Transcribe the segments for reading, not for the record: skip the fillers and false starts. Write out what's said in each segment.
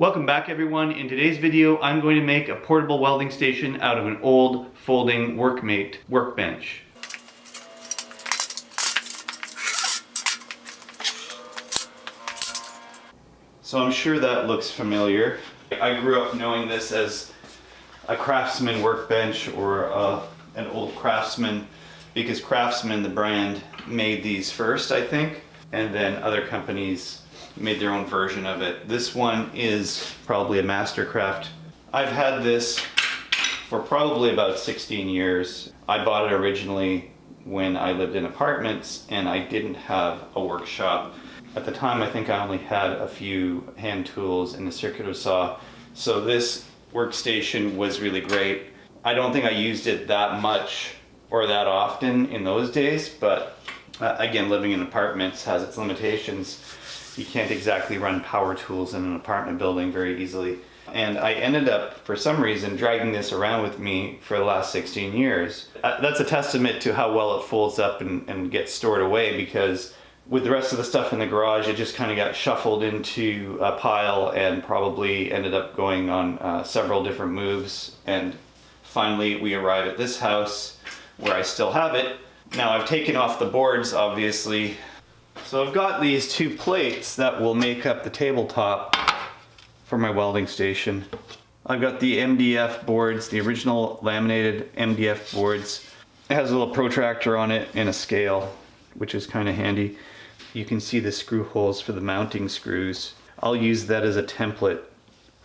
Welcome back everyone. In today's video I'm going to make a portable welding station out of an old folding workbench. So I'm sure that looks familiar. I grew up knowing this as a craftsman workbench or an old craftsman, because Craftsman, the brand, made these first, I think, and then other companies made their own version of it. This one is probably a Mastercraft. I've had this for probably about 16 years. I bought it originally when I lived in apartments and I didn't have a workshop. At the time I think I only had a few hand tools and a circular saw, so this workstation was really great. I don't think I used it that much or that often in those days, but again, living in apartments has its limitations. You can't exactly run power tools in an apartment building very easily. And I ended up, for some reason, dragging this around with me for the last 16 years. That's a testament to how well it folds up and gets stored away, because with the rest of the stuff in the garage, it just kind of got shuffled into a pile and probably ended up going on several different moves. And finally, we arrive at this house where I still have it. Now I've taken off the boards, obviously. So I've got these two plates that will make up the tabletop for my welding station. I've got the MDF boards, the original laminated MDF boards. It has a little protractor on it and a scale, which is kind of handy. You can see the screw holes for the mounting screws. I'll use that as a template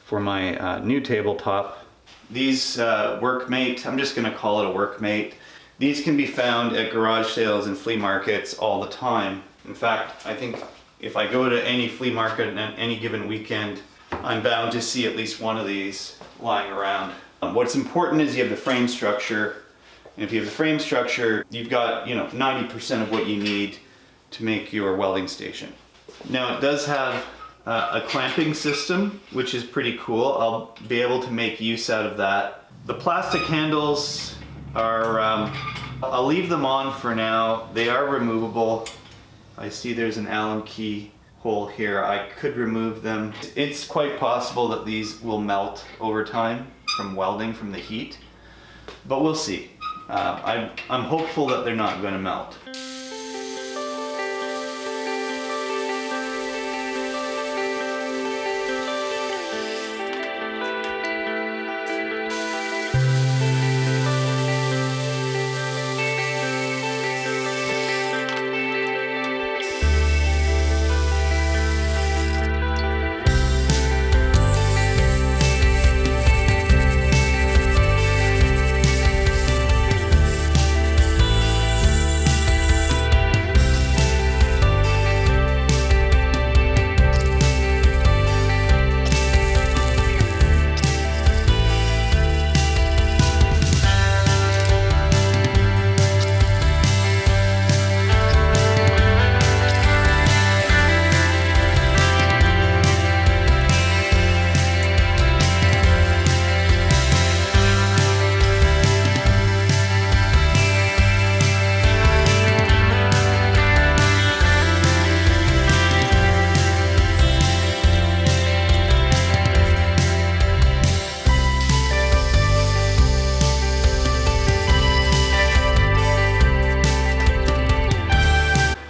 for my new tabletop. These Workmate, I'm just gonna call it a Workmate. These can be found at garage sales and flea markets all the time. In fact, I think if I go to any flea market on any given weekend, I'm bound to see at least one of these lying around. What's important is you have the frame structure. And if you have the frame structure, you've got 90% of what you need to make your welding station. Now it does have a clamping system, which is pretty cool. I'll be able to make use out of that. The plastic handles are, I'll leave them on for now. They are removable. I see there's an Allen key hole here. I could remove them. It's quite possible that these will melt over time from welding, from the heat, but we'll see. I'm hopeful that they're not going to melt.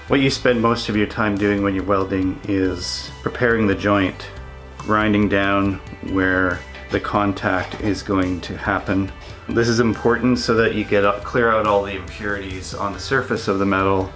What you spend most of your time doing when you're welding is preparing the joint, grinding down where the contact is going to happen. This is important so that you clear out all the impurities on the surface of the metal.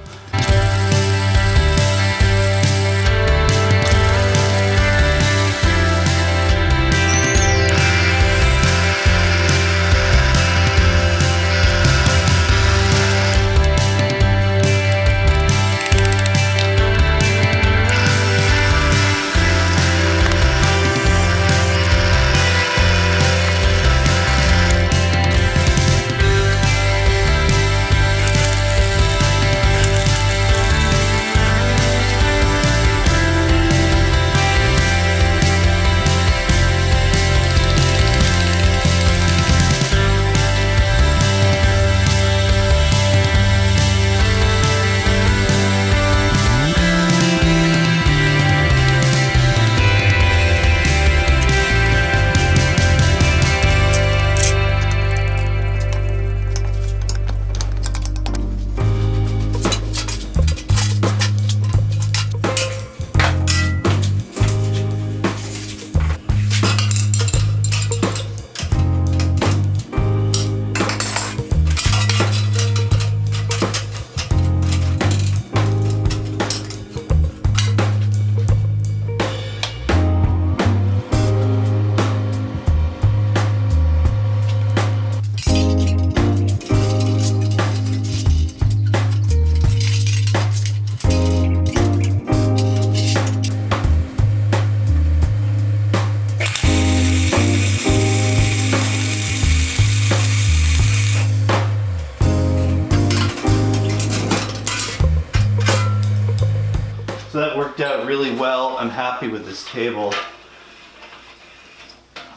really well. I'm happy with this table.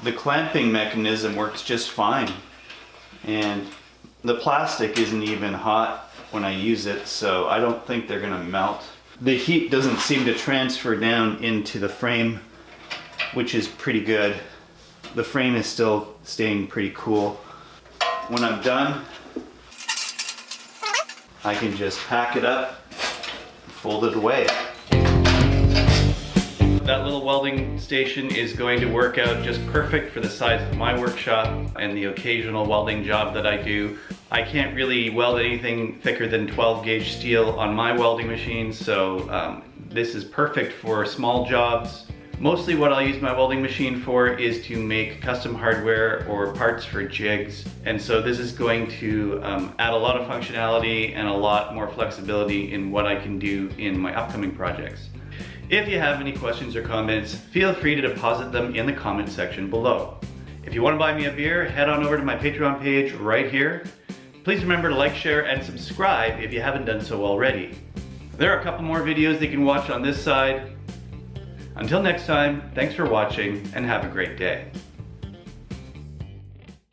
The clamping mechanism works just fine. And the plastic isn't even hot when I use it, so I don't think they're gonna melt. The heat doesn't seem to transfer down into the frame, which is pretty good. The frame is still staying pretty cool. When I'm done, I can just pack it up, fold it away. That little welding station is going to work out just perfect for the size of my workshop and the occasional welding job that I do. I can't really weld anything thicker than 12 gauge steel on my welding machine, so this is perfect for small jobs. Mostly what I'll use my welding machine for is to make custom hardware or parts for jigs. And so this is going to add a lot of functionality and a lot more flexibility in what I can do in my upcoming projects. If you have any questions or comments, feel free to deposit them in the comment section below. If you want to buy me a beer, head on over to my Patreon page right here. Please remember to like, share, and subscribe if you haven't done so already. There are a couple more videos that you can watch on this side. Until next time, thanks for watching and have a great day.